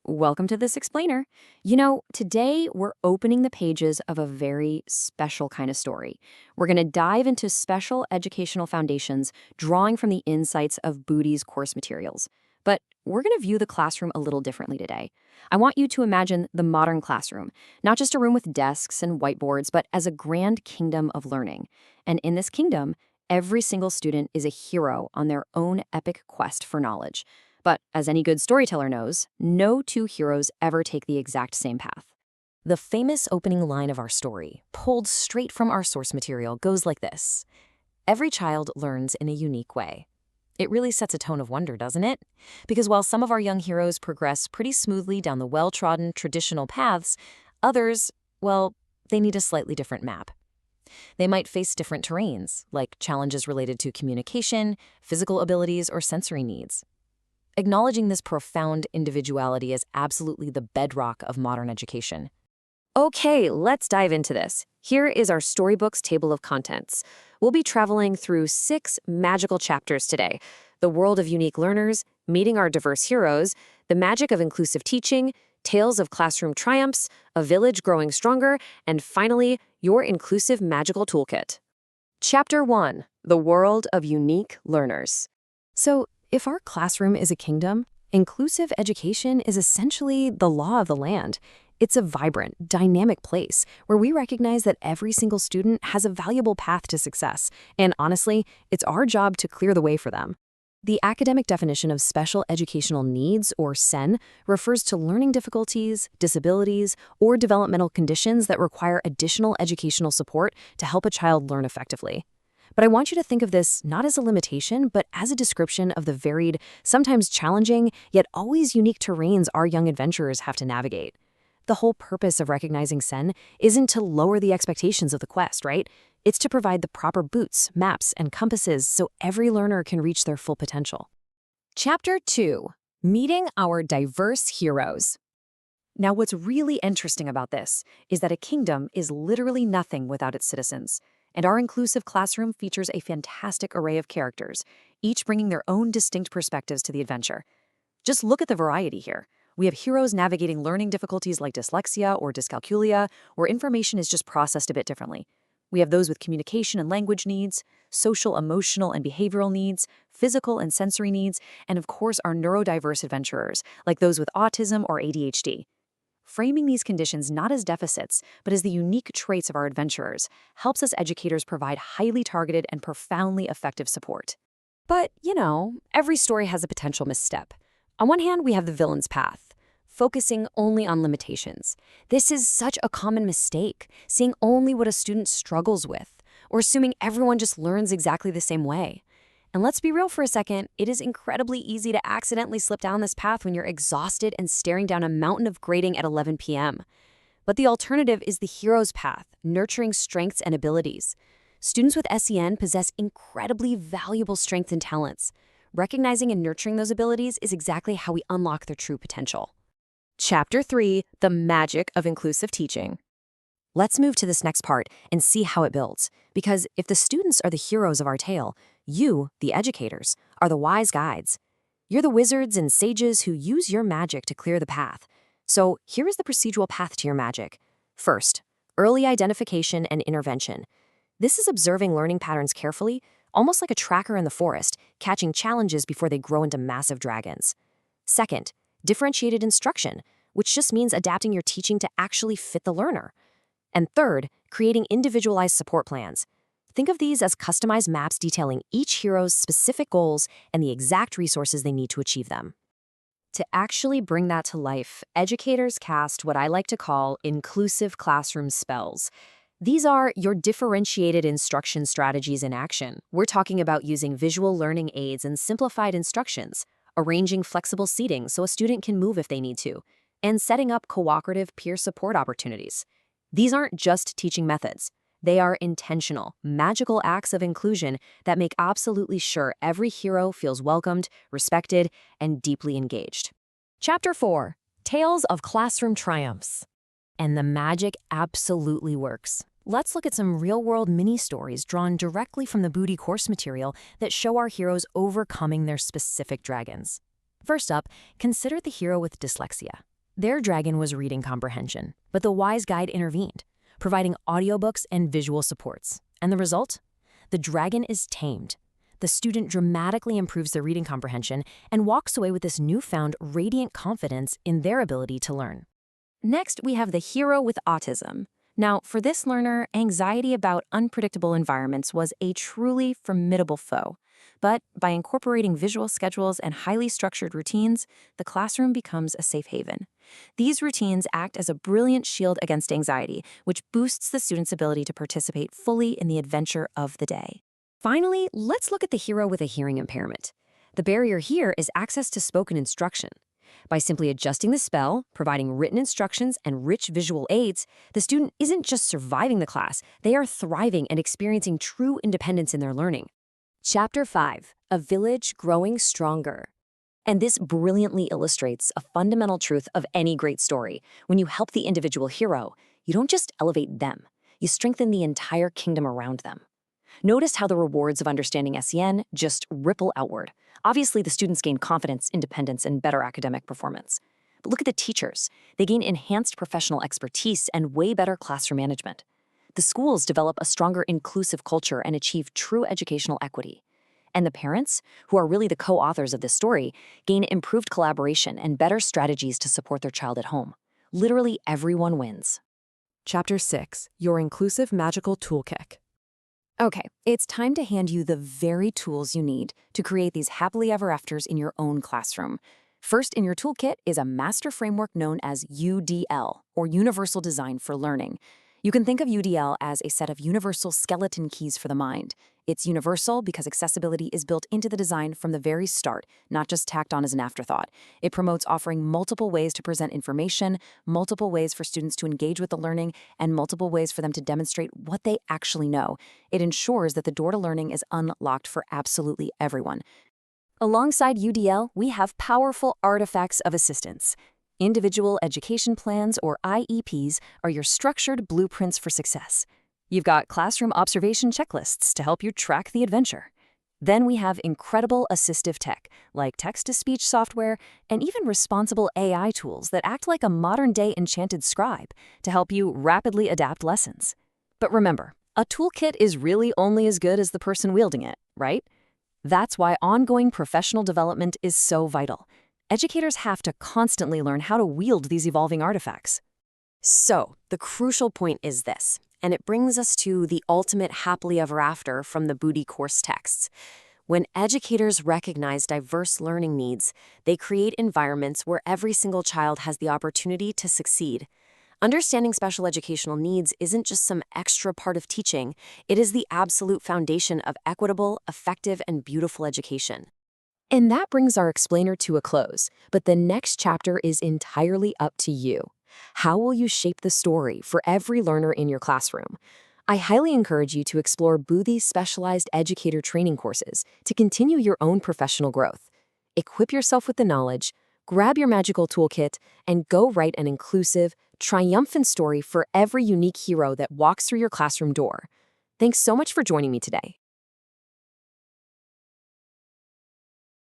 welcome to this explainer. You know, today we're opening the pages of a very special kind of story. We're going to dive into special educational foundations, drawing from the insights of Booty's course materials. But we're going to view the classroom a little differently today. I want you to imagine the modern classroom, not just a room with desks and whiteboards, but as a grand kingdom of learning. And in this kingdom, every single student is a hero on their own epic quest for knowledge. But as any good storyteller knows, no two heroes ever take the exact same path. The famous opening line of our story, pulled straight from our source material, goes like this: every child learns in a unique way. It really sets a tone of wonder, doesn't it? Because while some of our young heroes progress pretty smoothly down the well-trodden traditional paths, others, well, they need a slightly different map. They might face different terrains, like challenges related to communication, physical abilities, or sensory needs. Acknowledging this profound individuality is absolutely the bedrock of modern education. Okay, let's dive into this. Here is our storybook's table of contents. We'll be traveling through 6 magical chapters today: the world of unique learners, meeting our diverse heroes, the magic of inclusive teaching, tales of classroom triumphs, a village growing stronger, and finally, your inclusive magical toolkit. Chapter 1: The world of unique learners. So, if our classroom is a kingdom, inclusive education is essentially the law of the land. It's a vibrant, dynamic place where we recognize that every single student has a valuable path to success, and honestly, it's our job to clear the way for them. The academic definition of special educational needs, or SEN, refers to learning difficulties, disabilities, or developmental conditions that require additional educational support to help a child learn effectively. But I want you to think of this not as a limitation, but as a description of the varied, sometimes challenging, yet always unique terrains our young adventurers have to navigate. The whole purpose of recognizing SEN isn't to lower the expectations of the quest, right? It's to provide the proper boots, maps, and compasses so every learner can reach their full potential. Chapter 2: Meeting Our Diverse Heroes. Now, what's really interesting about this is that a kingdom is literally nothing without its citizens. And our inclusive classroom features a fantastic array of characters, each bringing their own distinct perspectives to the adventure. Just look at the variety here. We have heroes navigating learning difficulties like dyslexia or dyscalculia, where information is just processed a bit differently. We have those with communication and language needs, social, emotional, and behavioral needs, physical and sensory needs, and of course our neurodiverse adventurers, like those with autism or ADHD. Framing these conditions not as deficits, but as the unique traits of our adventurers, helps us educators provide highly targeted and profoundly effective support. But, every story has a potential misstep. On one hand, we have the villain's path, focusing only on limitations. This is such a common mistake, seeing only what a student struggles with, or assuming everyone just learns exactly the same way. And let's be real for a second, it is incredibly easy to accidentally slip down this path when you're exhausted and staring down a mountain of grading at 11 p.m. But the alternative is the hero's path, nurturing strengths and abilities. Students with SEN possess incredibly valuable strengths and talents. Recognizing and nurturing those abilities is exactly how we unlock their true potential. Chapter 3: The Magic of Inclusive Teaching. Let's move to this next part and see how it builds. Because if the students are the heroes of our tale, you, the educators, are the wise guides. You're the wizards and sages who use your magic to clear the path. So here is the procedural path to your magic. First, early identification and intervention. This is observing learning patterns carefully, almost like a tracker in the forest, catching challenges before they grow into massive dragons. Second, differentiated instruction, which just means adapting your teaching to actually fit the learner. And third, creating individualized support plans. Think of these as customized maps detailing each hero's specific goals and the exact resources they need to achieve them. To actually bring that to life, educators cast what I like to call inclusive classroom spells. These are your differentiated instruction strategies in action. We're talking about using visual learning aids and simplified instructions, arranging flexible seating so a student can move if they need to, and setting up cooperative peer support opportunities. These aren't just teaching methods. They are intentional, magical acts of inclusion that make absolutely sure every hero feels welcomed, respected, and deeply engaged. Chapter 4: Tales of Classroom Triumphs. And the magic absolutely works. Let's look at some real-world mini-stories drawn directly from the Booty course material that show our heroes overcoming their specific dragons. First up, consider the hero with dyslexia. Their dragon was reading comprehension, but the Wise Guide intervened, providing audiobooks and visual supports. And the result? The dragon is tamed. The student dramatically improves their reading comprehension and walks away with this newfound radiant confidence in their ability to learn. Next, we have the hero with autism. Now, for this learner, anxiety about unpredictable environments was a truly formidable foe. But by incorporating visual schedules and highly structured routines, the classroom becomes a safe haven. These routines act as a brilliant shield against anxiety, which boosts the student's ability to participate fully in the adventure of the day. Finally, let's look at the hero with a hearing impairment. The barrier here is access to spoken instruction. By simply adjusting the spell, providing written instructions, and rich visual aids, the student isn't just surviving the class, they are thriving and experiencing true independence in their learning. Chapter 5. A Village Growing Stronger. And this brilliantly illustrates a fundamental truth of any great story. When you help the individual hero, you don't just elevate them, you strengthen the entire kingdom around them. Notice how the rewards of understanding SEN just ripple outward. Obviously, the students gain confidence, independence, and better academic performance. But look at the teachers. They gain enhanced professional expertise and way better classroom management. The schools develop a stronger inclusive culture and achieve true educational equity. And the parents, who are really the co-authors of this story, gain improved collaboration and better strategies to support their child at home. Literally everyone wins. Chapter 6. Your Inclusive Magical Toolkit. Okay, it's time to hand you the very tools you need to create these happily ever afters in your own classroom. First in your toolkit is a master framework known as UDL, or Universal Design for Learning. You can think of UDL as a set of universal skeleton keys for the mind. It's universal because accessibility is built into the design from the very start, not just tacked on as an afterthought. It promotes offering multiple ways to present information, multiple ways for students to engage with the learning, and multiple ways for them to demonstrate what they actually know. It ensures that the door to learning is unlocked for absolutely everyone. Alongside UDL, we have powerful artifacts of assistance. Individual education plans, or IEPs, are your structured blueprints for success. You've got classroom observation checklists to help you track the adventure. Then we have incredible assistive tech, like text-to-speech software and even responsible AI tools that act like a modern-day enchanted scribe to help you rapidly adapt lessons. But remember, a toolkit is really only as good as the person wielding it, right? That's why ongoing professional development is so vital. Educators have to constantly learn how to wield these evolving artifacts. So, the crucial point is this, and it brings us to the ultimate happily ever after from the Booty course texts. When educators recognize diverse learning needs, they create environments where every single child has the opportunity to succeed. Understanding special educational needs isn't just some extra part of teaching, it is the absolute foundation of equitable, effective, and beautiful education. And that brings our explainer to a close, but the next chapter is entirely up to you. How will you shape the story for every learner in your classroom? I highly encourage you to explore Booty's specialized educator training courses to continue your own professional growth. Equip yourself with the knowledge, grab your magical toolkit, and go write an inclusive, triumphant story for every unique hero that walks through your classroom door. Thanks so much for joining me today.